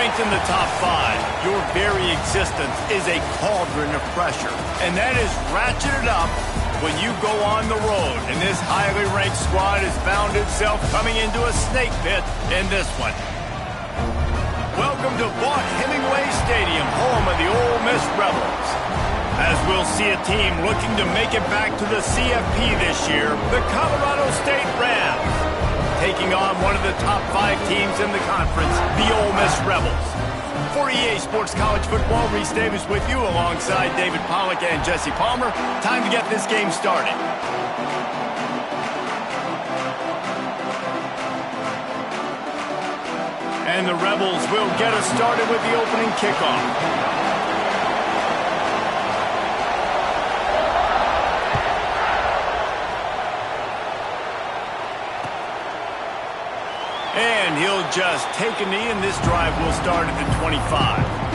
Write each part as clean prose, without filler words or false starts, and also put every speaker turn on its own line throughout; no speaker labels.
ranked in the top 5, your very existence is a cauldron of pressure. And that is ratcheted up when you go on the road. And this highly ranked squad has found itself coming into a snake pit in this one. Welcome to Vaught-Hemingway Stadium, home of the Ole Miss Rebels. As we'll see a team looking to make it back to the CFP this year, the Colorado State Rams, taking on one of the top 5 teams in the conference, the Ole Miss Rebels. For EA Sports College Football, Reese Davis with you alongside David Pollack and Jesse Palmer. Time to get this game started. And the Rebels will get us started with the opening kickoff. And he'll just take a knee, and this drive will start at the 25.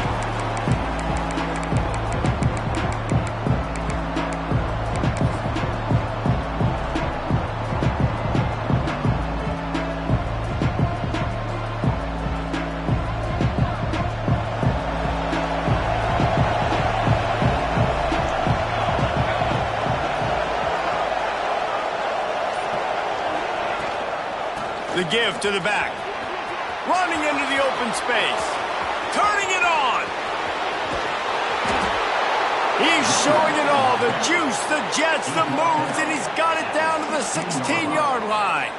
The give to the back. Running into the open space. Turning it on. He's showing it all. The juice, the jets, the moves, and he's got it down to the 16-yard line.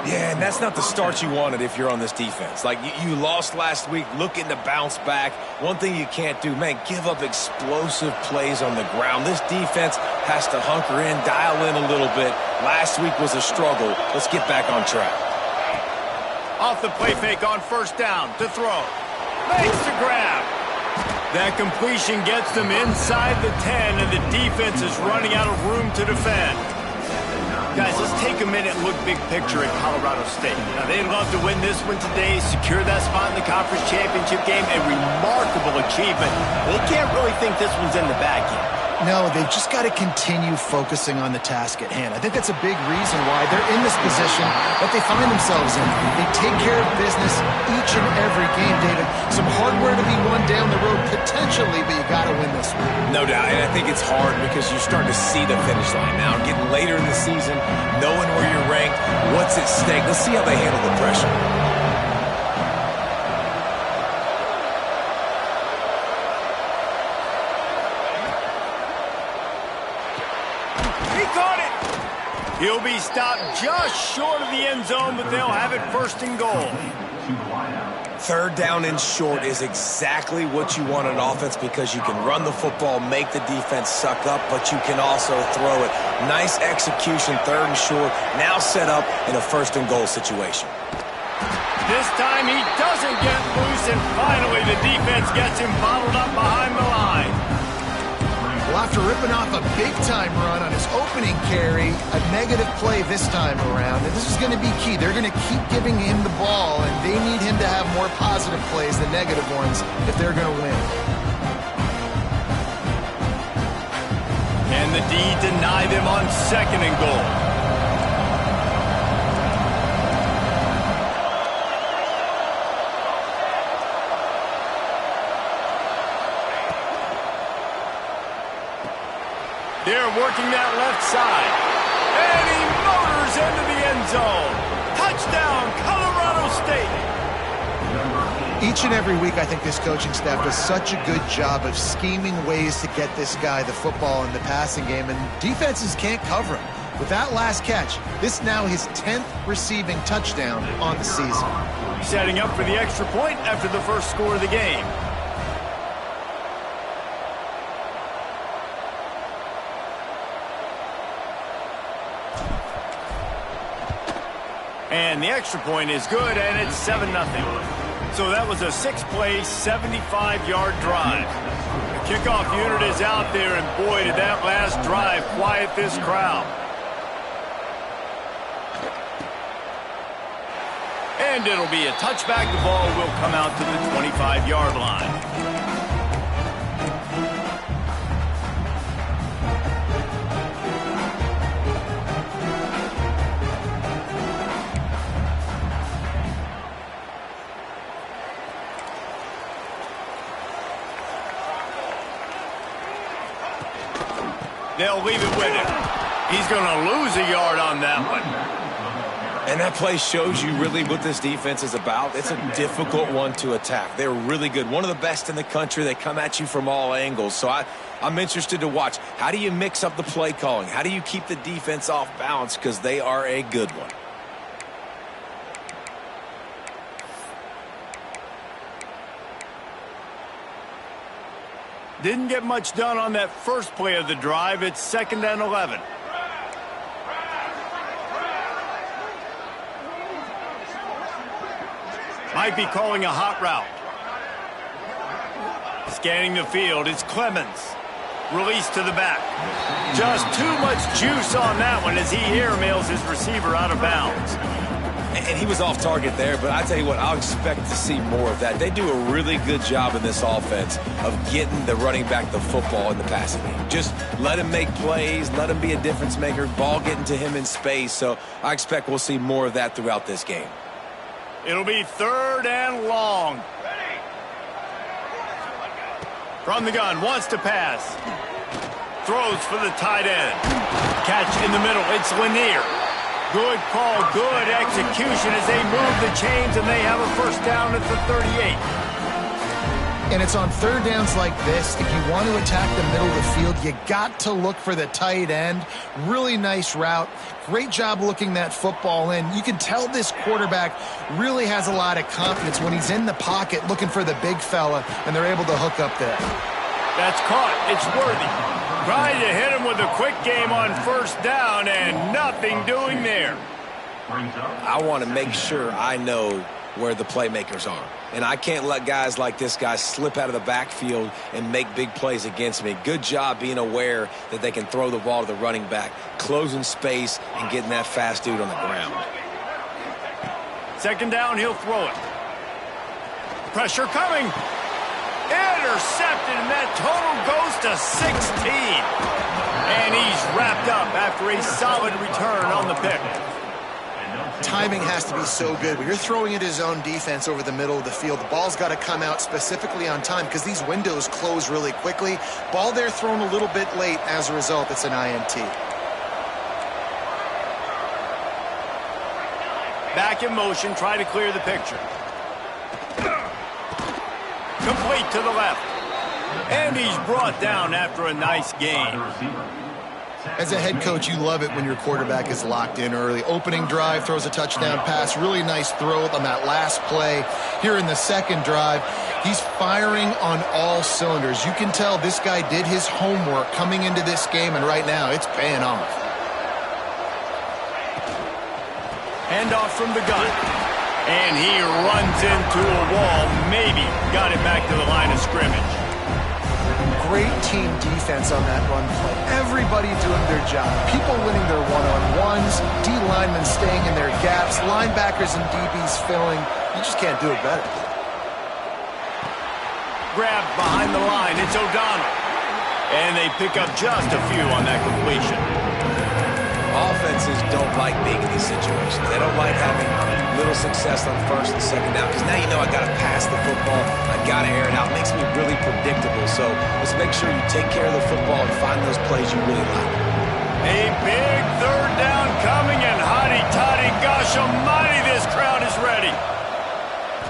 Yeah, and that's not the start you wanted if you're on this defense. Like, you lost last week, looking to bounce back. One thing you can't do, man, give up explosive plays on the ground. This defense has to hunker in, dial in a little bit. Last week was a struggle. Let's get back on track.
Off the play fake on first down to throw. Makes the grab. That completion gets them inside the 10, and the defense is running out of room to defend. Guys, let's take a minute and look big picture at Colorado State. Now, they'd love to win this one today, secure that spot in the conference championship game, a remarkable achievement. They can't really think this one's in the bag yet.
No, they've just got to continue focusing on the task at hand. I think that's a big reason why they're in this position that they find themselves in. They take care of business each and every game, David. Some hardware to be won down the road potentially, but you got to win this one.
No doubt, and I think it's hard because you're starting to see the finish line now. Getting later in the season, knowing where you're ranked, what's at stake. Let's see how they handle the pressure.
He'll be stopped just short of the end zone, but they'll have it first and goal.
Third down and short is exactly what you want on offense because you can run the football, make the defense suck up, but you can also throw it. Nice execution, third and short, now set up in a first and goal situation.
This time he doesn't get loose, and finally the defense gets him bottled up behind the line.
Well, after ripping off a big-time run on his opening carry, a negative play this time around, and this is going to be key. They're going to keep giving him the ball, and they need him to have more positive plays than negative ones if they're going to win.
Can the D deny them on second and goal? They're working that left side. And he motors into the end zone. Touchdown, Colorado State.
Each and every week, I think this coaching staff does such a good job of scheming ways to get this guy the football in the passing game, and defenses can't cover him. With that last catch, this now his 10th receiving touchdown on the season.
Setting up for the extra point after the first score of the game. And the extra point is good, and it's 7-0. So that was a 6-play, 75-yard drive. The kickoff unit is out there, and boy, did that last drive quiet this crowd. And it'll be a touchback. The ball will come out to the 25-yard line. They'll leave it with him. He's going to lose a yard on that one.
And that play shows you really what this defense is about. It's a difficult one to attack. They're really good. One of the best in the country. They come at you from all angles. So I'm interested to watch. How do you mix up the play calling? How do you keep the defense off balance? Because they are a good one.
Didn't get much done on that first play of the drive. It's 2nd and 11. Might be calling a hot route. Scanning the field, it's Clemens. Release to the back. Just too much juice on that one as he airmails his receiver out of bounds.
And he was off target there, but I tell you what, I'll expect to see more of that. They do a really good job in this offense of getting the running back the football in the passing game. Just let him make plays, let him be a difference maker, ball getting to him in space. So I expect we'll see more of that throughout this game.
It'll be 3rd and long. From the gun, wants to pass. Throws for the tight end. Catch in the middle, it's Lanier. Good call, good execution as they move the chains and they have a first down at the 38.
And it's on 3rd downs like this, if you want to attack the middle of the field, you got to look for the tight end. Really nice route. Great job looking that football in. You can tell this quarterback really has a lot of confidence when he's in the pocket looking for the big fella, and they're able to hook up there.
That's caught. It's Worthy. Trying to hit him with a quick game on 1st down, and nothing doing there.
I want to make sure I know where the playmakers are. And I can't let guys like this guy slip out of the backfield and make big plays against me. Good job being aware that they can throw the ball to the running back, closing space, and getting that fast dude on the ground.
2nd down, he'll throw it. Pressure coming. Intercepted, and that total goes to 16. And he's wrapped up after a solid return on the pick.
Timing has to be so good. When you're throwing at his own defense over the middle of the field, the ball's got to come out specifically on time because these windows close really quickly. Ball there thrown a little bit late. As a result, it's an INT.
Back in motion, try to clear the picture. Complete to the left. And he's brought down after a nice gain.
As a head coach, you love it when your quarterback is locked in early. Opening drive, throws a touchdown pass. Really nice throw on that last play. Here in the 2nd drive, he's firing on all cylinders. You can tell this guy did his homework coming into this game, and right now it's paying off.
Handoff from the gun. And he runs into a wall. Maybe got it back to the line of scrimmage.
Great team defense on that run play. Everybody doing their job. People winning their one-on-ones, D linemen staying in their gaps, linebackers and DBs filling. You just can't do it better.
Grabbed behind the line. It's O'Donnell. And they pick up just a few on that completion.
Offenses don't like being in these situations. They don't like having little success on 1st and 2nd down because now you know I got to pass the football. I got to air it out. It makes me really predictable. So let's make sure you take care of the football and find those plays you really like.
A big 3rd down coming, and hotty-toddy, gosh almighty, this crowd is ready.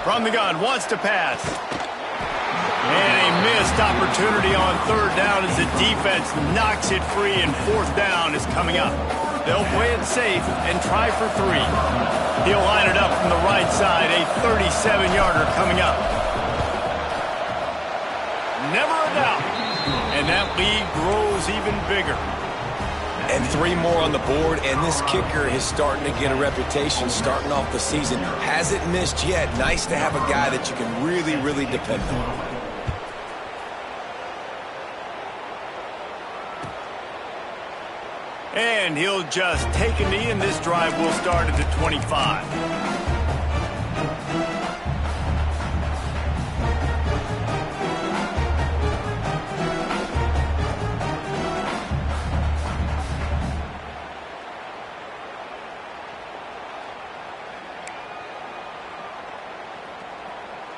From the gun, wants to pass. And a missed opportunity on 3rd down as the defense knocks it free, and 4th down is coming up. They'll play it safe and try for 3. He'll line it up from the right side, a 37-yarder coming up. Never a doubt. And that lead grows even bigger.
And 3 more on the board, and this kicker is starting to get a reputation starting off the season. Hasn't missed yet. Nice to have a guy that you can really, really depend on.
And he'll just take a knee, and this drive will start at the 25.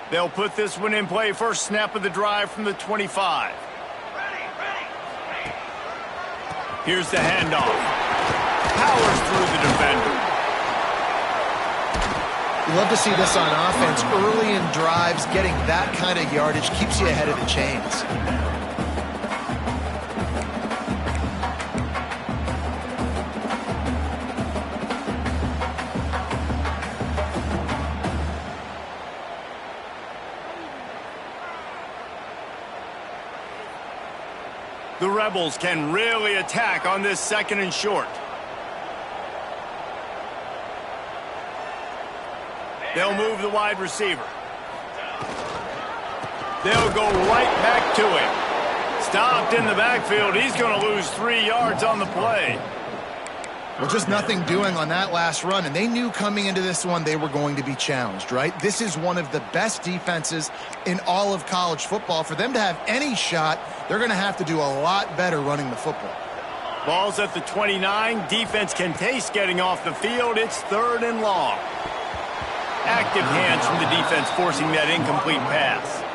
They'll put this one in play. First snap of the drive from the 25. Here's the handoff. Powers through the defender.
You love to see this on offense. Early in drives, getting that kind of yardage keeps you ahead of the chains.
The Rebels can really attack on this 2nd and short. They'll move the wide receiver. They'll go right back to him. Stopped in the backfield. He's going to lose 3 yards on the play.
Well, just nothing doing on that last run, and they knew coming into this one they were going to be challenged, right? This is one of the best defenses in all of college football. For them to have any shot, they're going to have to do a lot better running the football.
Ball's at the 29. Defense can taste getting off the field. It's 3rd and long. Active hands from the defense forcing that incomplete pass.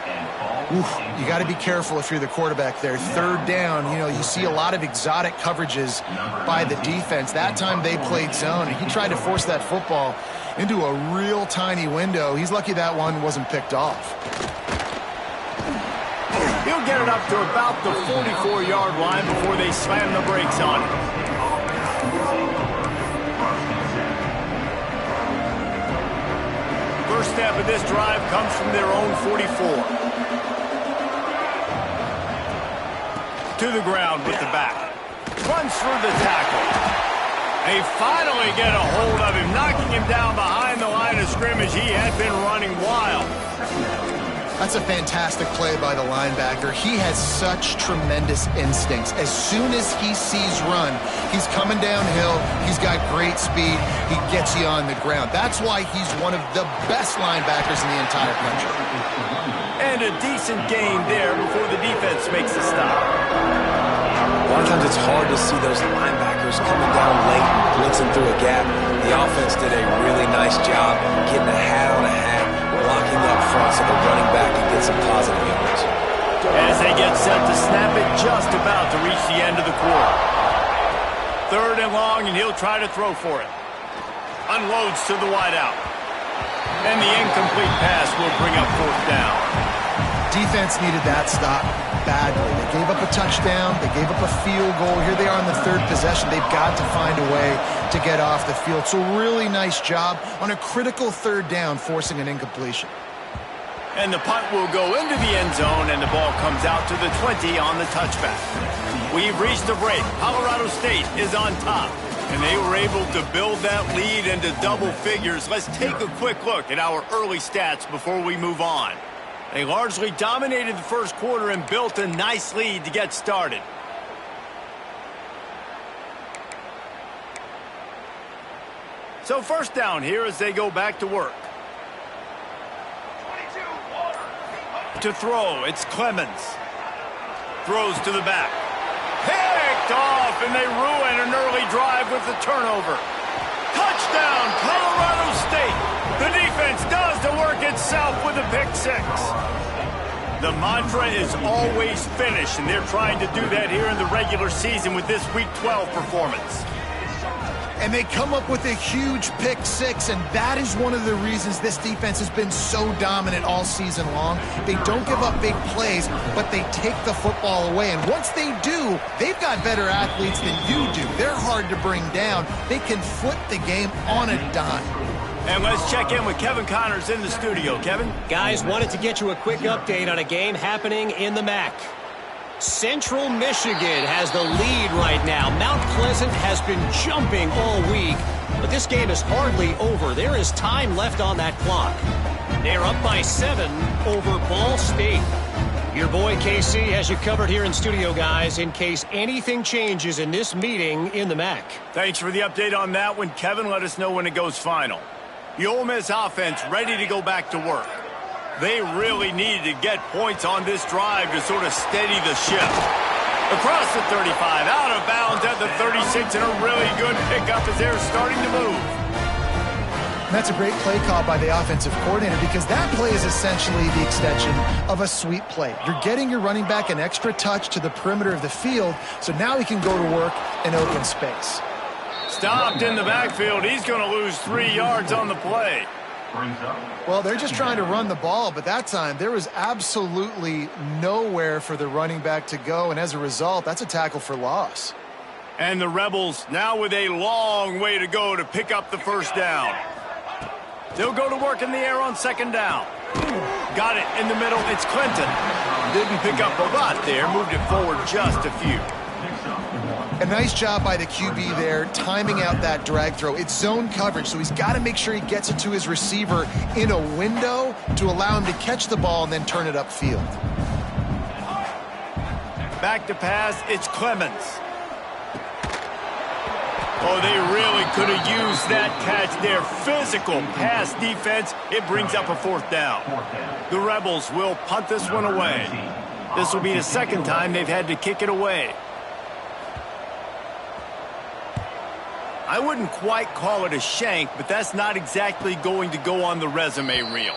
Oof, you got to be careful if you're the quarterback there. 3rd down, you know, you see a lot of exotic coverages by the defense. That time they played zone, and he tried to force that football into a real tiny window. He's lucky that one wasn't picked off.
He'll get it up to about the 44-yard line before they slam the brakes on it. First step of this drive comes from their own 44. To the ground with the back. Runs through the tackle. They finally get a hold of him, knocking him down behind the line of scrimmage. He had been running wild.
That's a fantastic play by the linebacker. He has such tremendous instincts. As soon as he sees run, he's coming downhill. He's got great speed. He gets you on the ground. That's why he's one of the best linebackers in the entire country.
And a decent gain there before the defense makes the stop.
A lot of times it's hard to see those linebackers coming down late and blitzing through a gap. The offense did a really nice job getting a hat on a hat, blocking up front so the running back can get some positive yards.
As they get set to snap it, just about to reach the end of the quarter. 3rd and long, and he'll try to throw for it. Unloads to the wideout. And the incomplete pass will bring up 4th down.
Defense needed that stop badly. They gave up a touchdown. They gave up a field goal. Here they are on the 3rd possession. They've got to find a way to get off the field. So really nice job on a critical 3rd down, forcing an incompletion.
And the punt will go into the end zone, and the ball comes out to the 20 on the touchback. We've reached the break. Colorado State is on top, and they were able to build that lead into double figures. Let's take a quick look at our early stats before we move on. They largely dominated the first quarter and built a nice lead to get started. So 1st down here as they go back to work. To throw, it's Clemens. Throws to the back. Picked off, and they ruin an early drive with the turnover. Touchdown, Colorado State. The defense does the work itself with a pick 6. The mantra is always finish, and they're trying to do that here in the regular season with this Week 12 performance.
And they come up with a huge pick 6, and that is one of the reasons this defense has been so dominant all season long. They don't give up big plays, but they take the football away. And once they do, they've got better athletes than you do. They're hard to bring down. They can flip the game on a dime.
And let's check in with Kevin Connors in the studio. Kevin?
Guys, wanted to get you a quick update on a game happening in the MAC. Central Michigan has the lead right now. Mount Pleasant has been jumping all week, but this game is hardly over. There is time left on that clock. They're up by 7 over Ball State. Your boy KC has you covered here in studio, guys, in case anything changes in this meeting in the MAC.
Thanks for the update on that one, Kevin. Let us know when it goes final. The Ole Miss offense ready to go back to work. They really needed to get points on this drive to sort of steady the ship. Across the 35, out of bounds at the 36, and a really good pickup as they're starting to move.
And that's a great play call by the offensive coordinator because that play is essentially the extension of a sweep play. You're getting your running back an extra touch to the perimeter of the field, so now he can go to work in open space.
Stopped in the backfield. He's going to lose 3 yards on the play.
Well, they're just trying to run the ball, but that time there was absolutely nowhere for the running back to go, and as a result, that's a tackle for loss.
And the Rebels now with a long way to go to pick up the first down. They'll go to work in the air on second down. Got it in the middle. It's Clinton. Didn't pick up a lot there. Moved it forward just a few.
A nice job by the QB there, timing out that drag throw. It's zone coverage, so he's got to make sure he gets it to his receiver in a window to allow him to catch the ball and then turn it upfield.
Back to pass. It's Clemens. Oh, they really could have used that catch there. Physical pass defense. It brings up a fourth down. The Rebels will punt this one away. This will be the second time they've had to kick it away. I wouldn't quite call it a shank, but that's not exactly going to go on the resume reel.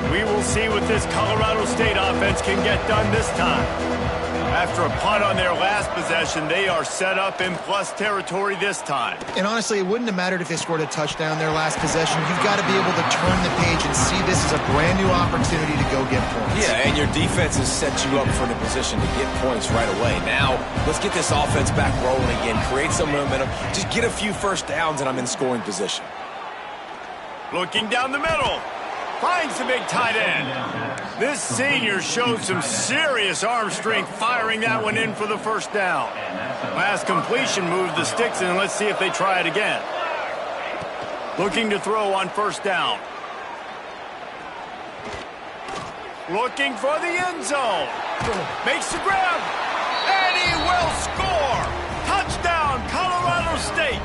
We will see what this Colorado State offense can get done this time. After a punt on their last possession, they are set up in plus territory this time.
And honestly, it wouldn't have mattered if they scored a touchdown their last possession. You've got to be able to turn the page and see this as a brand new opportunity to go get points.
Yeah, and your defense has set you up for the position to get points right away. Now, let's get this offense back rolling again, create some momentum, just get a few first downs, and I'm in scoring position.
Looking down the middle. Finds the big tight end. This senior showed some serious arm strength firing that one in for the first down. Last completion moved the sticks in. Let's see if they try it again. Looking to throw on first down. Looking for the end zone. Makes the grab. And he will score. Touchdown, Colorado State.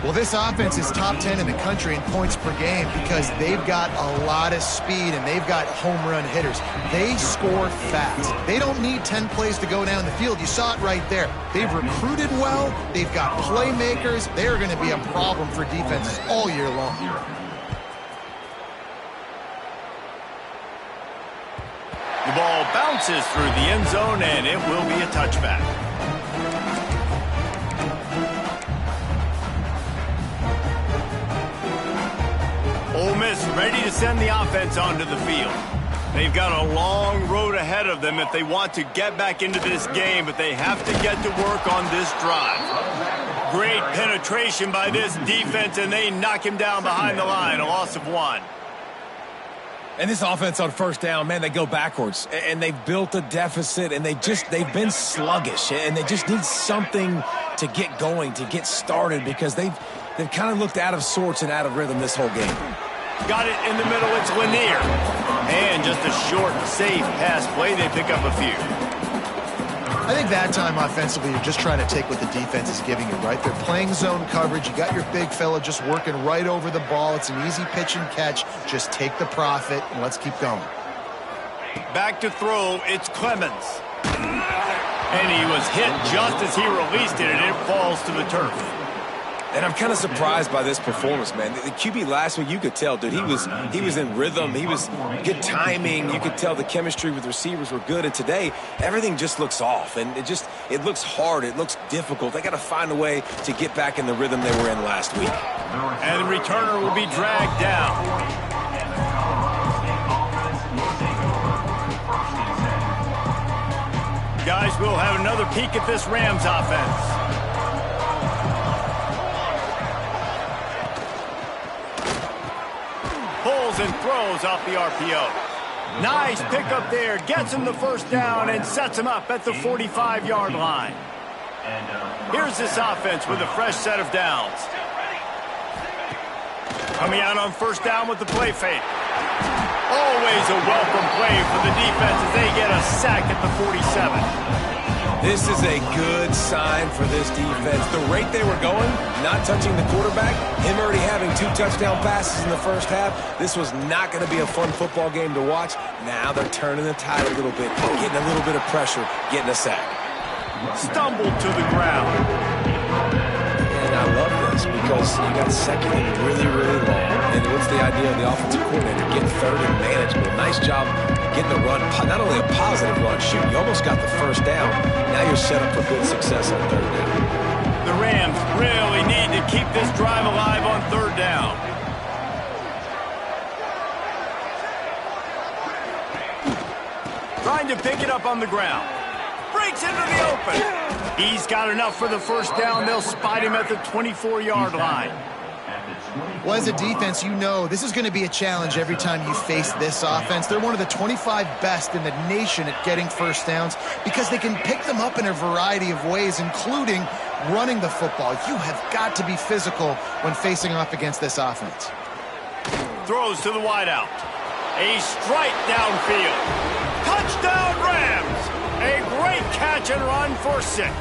Well, this offense is top 10 in the country in points per game because they've got a lot of speed and they've got home run hitters. They score fast. They don't need 10 plays to go down the field. You saw it right there. They've recruited well. They've got playmakers. They're going to be a problem for defenses all year long.
The ball bounces through the end zone, and it will be a touchback. Ole Miss ready to send the offense onto the field. They've got a long road ahead of them if they want to get back into this game, but they have to get to work on this drive. Great penetration by this defense, and they knock him down behind the line, a loss of 1.
And this offense on first down, man, they go backwards. And they've built a deficit, and they've been sluggish. And they just need something to get going, to get started, because they've kind of looked out of sorts and out of rhythm this whole game.
Got it in the middle. It's Lanier. And just a short, safe pass play. They pick up a few.
I think that time offensively, you're just trying to take what the defense is giving you, right? They're playing zone coverage. You got your big fella just working right over the ball. It's an easy pitch and catch. Just take the profit, and let's keep going.
Back to throw. It's Clemens. And he was hit just as he released it, and it falls to the turf.
And I'm kind of surprised by this performance, man. The QB last week, you could tell, dude, he was in rhythm. He was good timing. You could tell the chemistry with receivers were good. And today, everything just looks off. And it looks hard. It looks difficult. They got to find a way to get back in the rhythm they were in last week.
And the returner will be dragged down. Guys, we'll have another peek at this Rams offense. Pulls and throws off the RPO. Nice pickup there. Gets him the first down and sets him up at the 45-yard line. Here's this offense with a fresh set of downs. Coming out on first down with the play fake. Always a welcome play for the defense as they get a sack at the 47.
This is a good sign for this defense. The rate they were going, not touching the quarterback, him already having 2 touchdown passes in the first half, this was not going to be a fun football game to watch. Now they're turning the tide a little bit, getting a little bit of pressure, getting a sack.
Stumbled to the ground.
And I love this because you got second and really, really long. And what's the idea of the offensive coordinator? Get third and manageable. Nice job getting the run, not only a positive run, shoot, you almost got the first down. Now you're set up for good success on third down.
The Rams really need to keep this drive alive on third down. Trying to pick it up on the ground. Breaks into the open. He's got enough for the first down. They'll spot him at the 24-yard line.
Well, as a defense, you know this is going to be a challenge every time you face this offense. They're one of the 25 best in the nation at getting first downs because they can pick them up in a variety of ways, including running the football. You have got to be physical when facing off against this offense.
Throws to the wideout. A strike downfield. Touchdown, Rams! A great catch and run for 6.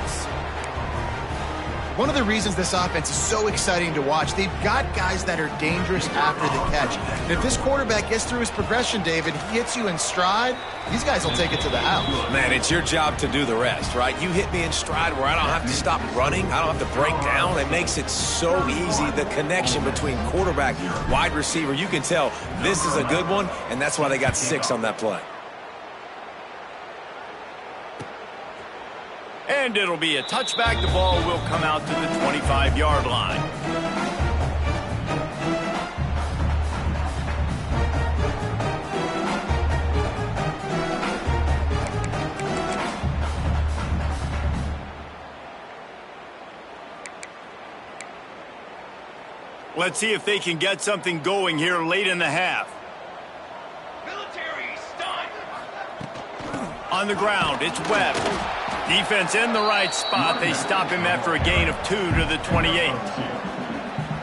One of the reasons this offense is so exciting to watch, they've got guys that are dangerous after the catch. And if this quarterback gets through his progression, David, he hits you in stride, these guys will take it to the house.
Man, it's your job to do the rest, right? You hit me in stride where I don't have to stop running. I don't have to break down. It makes it so easy. The connection between quarterback, wide receiver, you can tell this is a good one, and that's why they got 6 on that play.
And it'll be a touchback. The ball will come out to the 25-yard line. Let's see if they can get something going here late in the half.
Military stunt.
On the ground, it's Webb. Defense in the right spot. They stop him after a gain of 2 to the 28.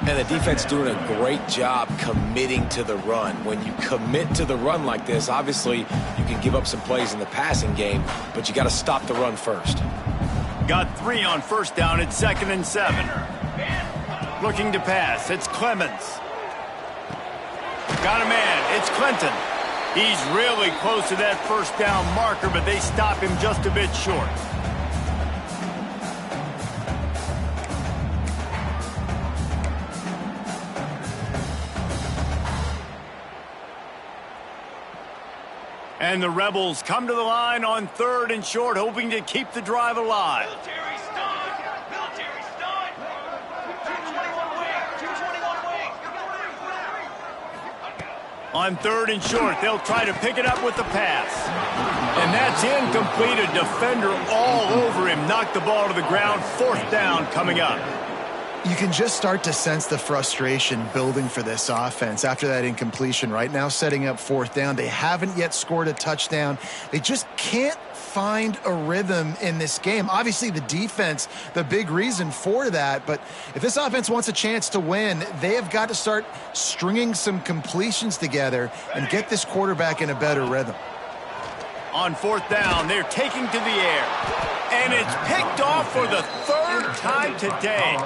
And the defense doing a great job committing to the run. When you commit to the run like this, obviously you can give up some plays in the passing game, but you got to stop the run first.
Got 3 on first down. It's 2nd and 7. Looking to pass. It's Clemens. Got a man. It's Clinton. He's really close to that first down marker, but they stop him just a bit short. And the Rebels come to the line on 3rd and short, hoping to keep the drive alive.
Military stunt. Military stunt. 221 wing. 221 wing.
On 3rd and short, they'll try to pick it up with the pass. And that's incomplete. A defender all over him. Knocked the ball to the ground. 4th down coming up.
You can just start to sense the frustration building for this offense after that incompletion. Right now, setting up 4th down. They haven't yet scored a touchdown. They just can't find a rhythm in this game. Obviously, the defense, the big reason for that. But if this offense wants a chance to win, they have got to start stringing some completions together and get this quarterback in a better rhythm.
On 4th down, they're taking to the air. And it's picked off for the 3rd time today.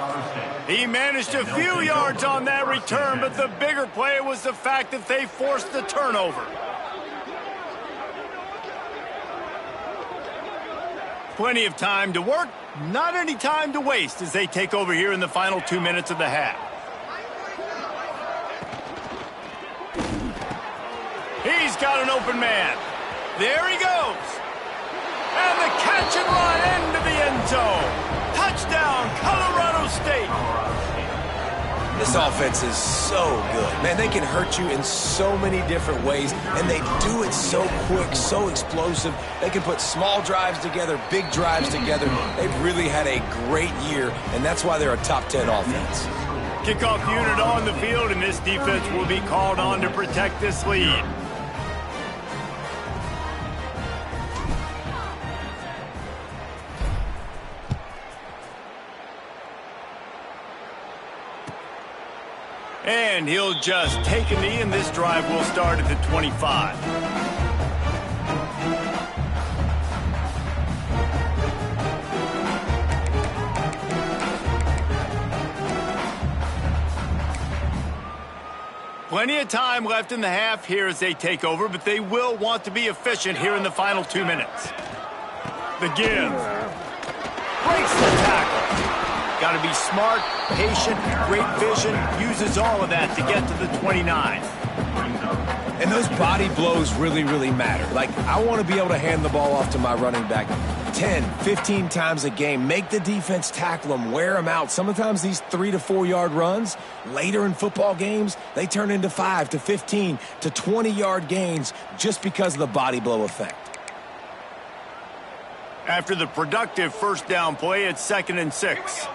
He managed a few yards on that return, but the bigger play was the fact that they forced the turnover. Plenty of time to work, not any time to waste as they take over here in the final 2 minutes of the half. He's got an open man. There he goes. And the catch and run into the end zone. Touchdown, Colorado State.
This offense is so good. Man, they can hurt you in so many different ways, and they do it so quick, so explosive. They can put small drives together, big drives together. They've really had a great year, and that's why they're a top 10 offense.
Kickoff unit on the field, and this defense will be called on to protect this lead. And he'll just take a knee, and this drive will start at the 25. Plenty of time left in the half here as they take over, but they will want to be efficient here in the final 2 minutes. The give. Breaks the tackle. Got to be smart, patient, great vision, uses all of that to get to the 29.
And those body blows really, really matter. Like, I want to be able to hand the ball off to my running back 10, 15 times a game. Make the defense tackle them, wear them out. Sometimes these 3 to 4 yard runs, later in football games, they turn into 5 to 15 to 20 yard gains just because of the body blow effect.
After the productive first down play, it's 2nd and 6.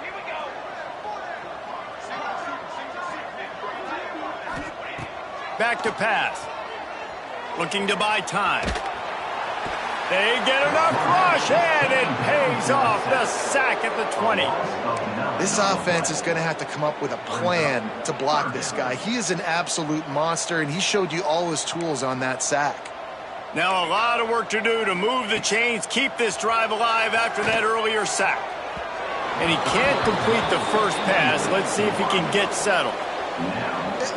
Back to pass. Looking to buy time. They get enough rush, and it pays off. The sack at the 20.
This offense is going to have to come up with a plan to block this guy. He is an absolute monster, and he showed you all his tools on that sack.
Now a lot of work to do to move the chains, keep this drive alive after that earlier sack. And he can't complete the first pass. Let's see if he can get settled.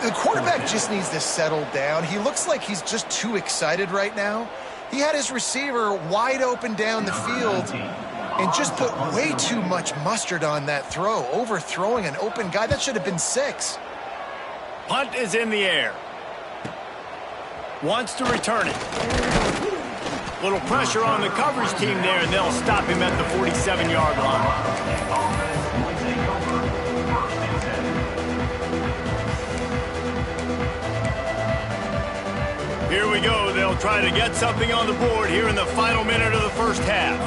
The quarterback just needs to settle down. He looks like he's just too excited right now. He had his receiver wide open down the field and just put way too much mustard on that throw, overthrowing an open guy. That should have been 6.
Punt is in the air. Wants to return it. Little pressure on the coverage team there, and they'll stop him at the 47-yard line. Here we go. They'll try to get something on the board here in the final minute of the first half.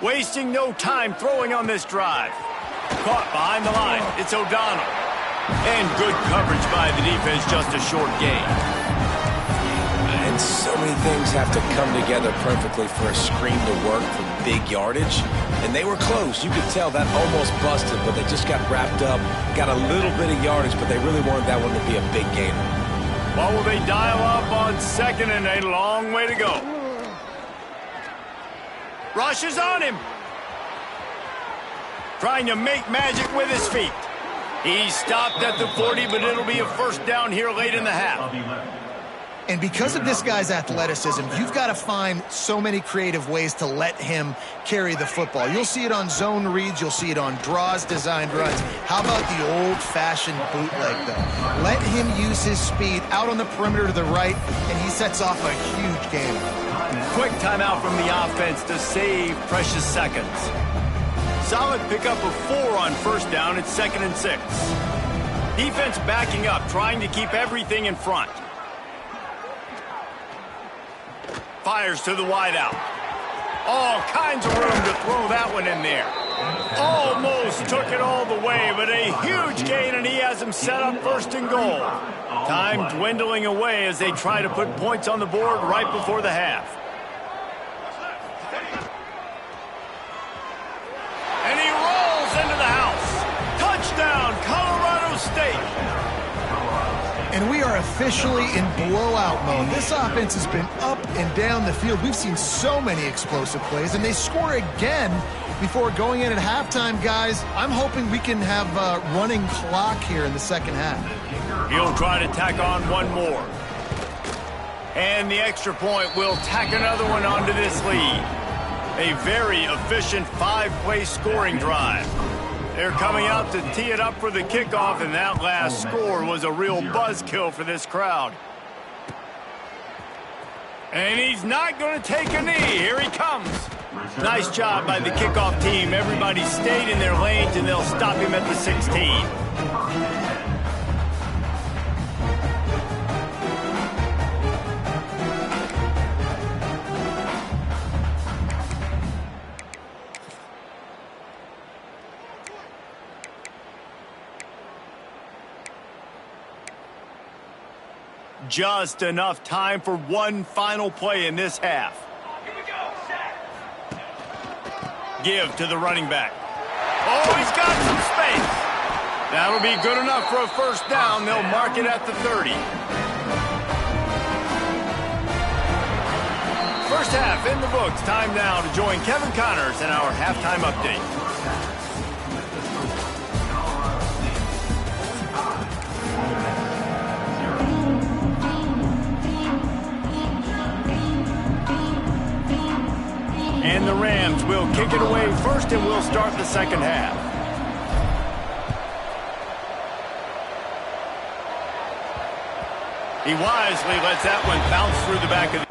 Wasting no time throwing on this drive. Caught behind the line. It's O'Donnell. And good coverage by the defense, just a short gain.
And so many things have to come together perfectly for a screen to work for big yardage. And they were close. You could tell that almost busted, but they just got wrapped up, got a little bit of yardage, but they really wanted that one to be a big gainer.
What will they dial up on 2nd and a long way to go? Rush is on him. Trying to make magic with his feet. He stopped at the 40, but it'll be a first down here late in the half.
And because of this guy's athleticism, you've got to find so many creative ways to let him carry the football. You'll see it on zone reads. You'll see it on draws, designed runs. How about the old-fashioned bootleg, though? Let him use his speed out on the perimeter to the right, and he sets off a huge game.
Quick timeout from the offense to save precious seconds. Solid pickup of 4 on first down. It's 2nd and 6. Defense backing up, trying to keep everything in front. Fires to the wideout. All kinds of room to throw that one in there. Almost took it all the way, but a huge gain, and he has him set up 1st and goal. Time dwindling away as they try to put points on the board right before the half. And he rolls into the house. Touchdown, Colorado State.
And we are officially in blowout mode. This offense has been up and down the field. We've seen so many explosive plays, and they score again before going in at halftime, guys. I'm hoping we can have a running clock here in the second half.
He'll try to tack on one more. And the extra point will tack another one onto this lead. A very efficient 5-play scoring drive. They're coming out to tee it up for the kickoff, and that last score was a real buzzkill for this crowd. And he's not going to take a knee. Here he comes. Nice job by the kickoff team. Everybody stayed in their lanes, and they'll stop him at the 16. Just enough time for one final play in this half.
Here we go, set.
Give to the running back. Oh, he's got some space. That'll be good enough for a first down. They'll mark it at the 30. First half in the books. Time now to join Kevin Connors in our halftime update. will kick it away first, and we'll start the second half. He wisely lets that one bounce through the back of the...